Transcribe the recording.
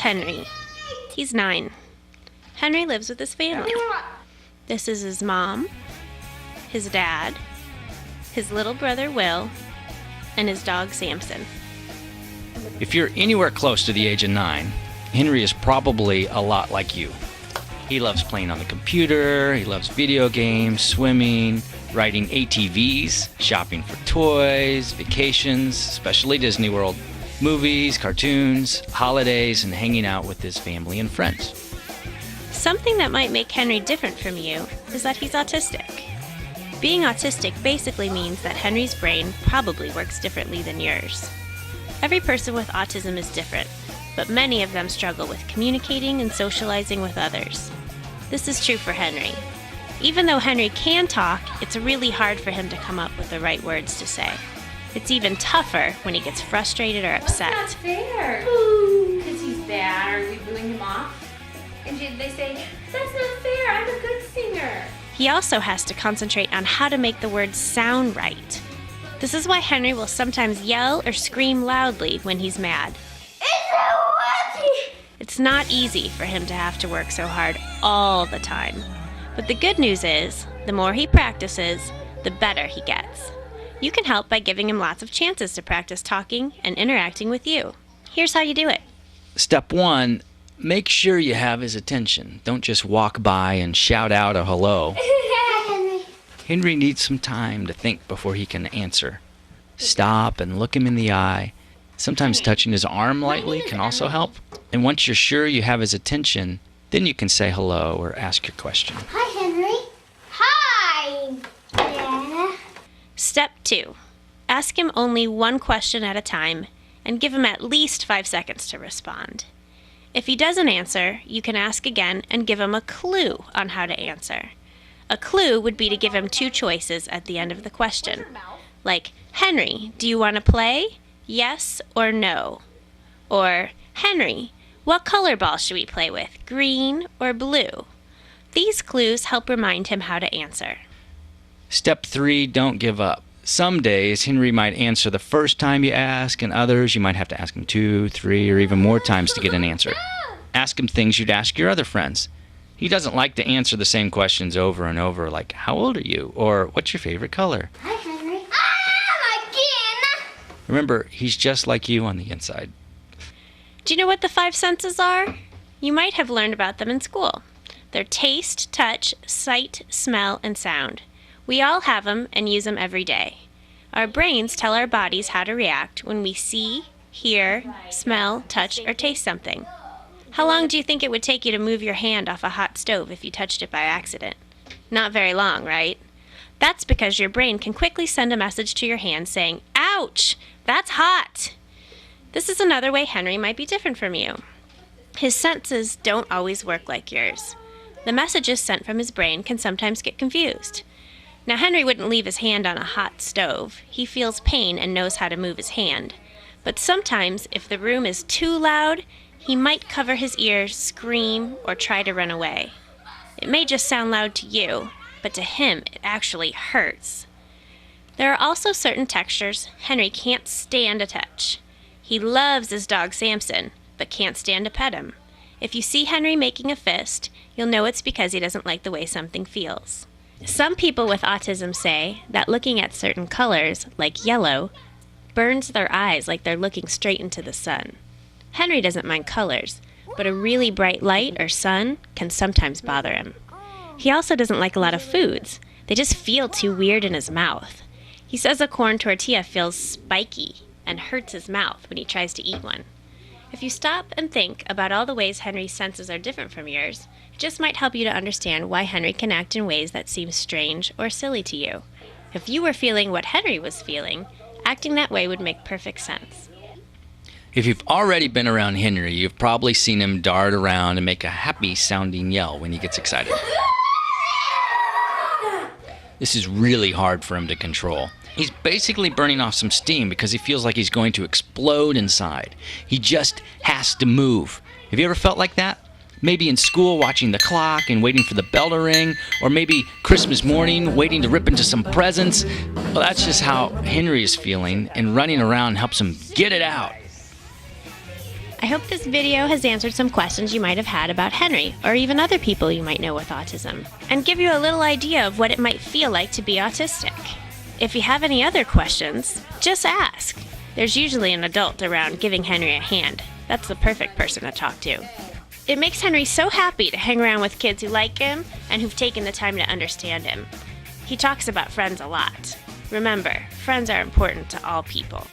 Henry. He's 9. Henry lives with his family. This is his mom, his dad, his little brother Will, and his dog Samson. If you're anywhere close to the age of 9, Henry is probably a lot like you. He loves playing on the computer, he loves video games, swimming, riding ATVs, shopping for toys, vacations, especially Disney World, movies, cartoons, holidays, and hanging out with his family and friends. Something that might make Henry different from you is that he's autistic. Being autistic basically means that Henry's brain probably works differently than yours. Every person with autism is different, but many of them struggle with communicating and socializing with others. This is true for Henry. Even though Henry can talk, it's really hard for him to come up with the right words to say. It's even tougher when he gets frustrated or upset. That's not fair. Because he's bad. Are we booing him off? And they say, that's not fair. I'm a good singer. He also has to concentrate on how to make the words sound right. This is why Henry will sometimes yell or scream loudly when he's mad. It's not easy for him to have to work so hard all the time. But the good news is, the more he practices, the better he gets. You can help by giving him lots of chances to practice talking and interacting with you. Here's how you do it. Step 1, make sure you have his attention. Don't just walk by and shout out a hello. Henry needs some time to think before he can answer. Stop and look him in the eye. Sometimes touching his arm lightly can also help. And once you're sure you have his attention, then you can say hello or ask your question. Hi, Henry. Hi. Yeah. Step 2. Ask him only one question at a time and give him at least 5 seconds to respond. If he doesn't answer, you can ask again and give him a clue on how to answer. A clue would be to give him 2 choices at the end of the question. Like, Henry, do you want to play? Yes or no? Or, Henry, what color ball should we play with, green or blue? These clues help remind him how to answer. Step 3, don't give up. Some days, Henry might answer the first time you ask, and others you might have to ask him 2, 3, or even more times to get an answer. Ask him things you'd ask your other friends. He doesn't like to answer the same questions over and over, like, how old are you? Or, what's your favorite color? Hi, Henry. Again. Remember, he's just like you on the inside. Do you know what the 5 senses are? You might have learned about them in school. They're taste, touch, sight, smell, and sound. We all have them and use them every day. Our brains tell our bodies how to react when we see, hear, smell, touch, or taste something. How long do you think it would take you to move your hand off a hot stove if you touched it by accident? Not very long, right? That's because your brain can quickly send a message to your hand saying, ouch, that's hot. This is another way Henry might be different from you. His senses don't always work like yours. The messages sent from his brain can sometimes get confused. Now, Henry wouldn't leave his hand on a hot stove. He feels pain and knows how to move his hand. But sometimes, if the room is too loud, he might cover his ears, scream, or try to run away. It may just sound loud to you, but to him it actually hurts. There are also certain textures Henry can't stand to touch. He loves his dog Samson, but can't stand to pet him. If you see Henry making a fist, you'll know it's because he doesn't like the way something feels. Some people with autism say that looking at certain colors, like yellow, burns their eyes like they're looking straight into the sun. Henry doesn't mind colors, but a really bright light or sun can sometimes bother him. He also doesn't like a lot of foods. They just feel too weird in his mouth. He says a corn tortilla feels spiky and hurts his mouth when he tries to eat one. If you stop and think about all the ways Henry's senses are different from yours, it just might help you to understand why Henry can act in ways that seem strange or silly to you. If you were feeling what Henry was feeling, acting that way would make perfect sense. If you've already been around Henry, you've probably seen him dart around and make a happy-sounding yell when he gets excited. This is really hard for him to control. He's basically burning off some steam because he feels like he's going to explode inside. He just has to move. Have you ever felt like that? Maybe in school watching the clock and waiting for the bell to ring, or maybe Christmas morning waiting to rip into some presents. Well, that's just how Henry is feeling, and running around helps him get it out. I hope this video has answered some questions you might have had about Henry, or even other people you might know with autism, and give you a little idea of what it might feel like to be autistic. If you have any other questions, just ask. There's usually an adult around giving Henry a hand. That's the perfect person to talk to. It makes Henry so happy to hang around with kids who like him and who've taken the time to understand him. He talks about friends a lot. Remember, friends are important to all people.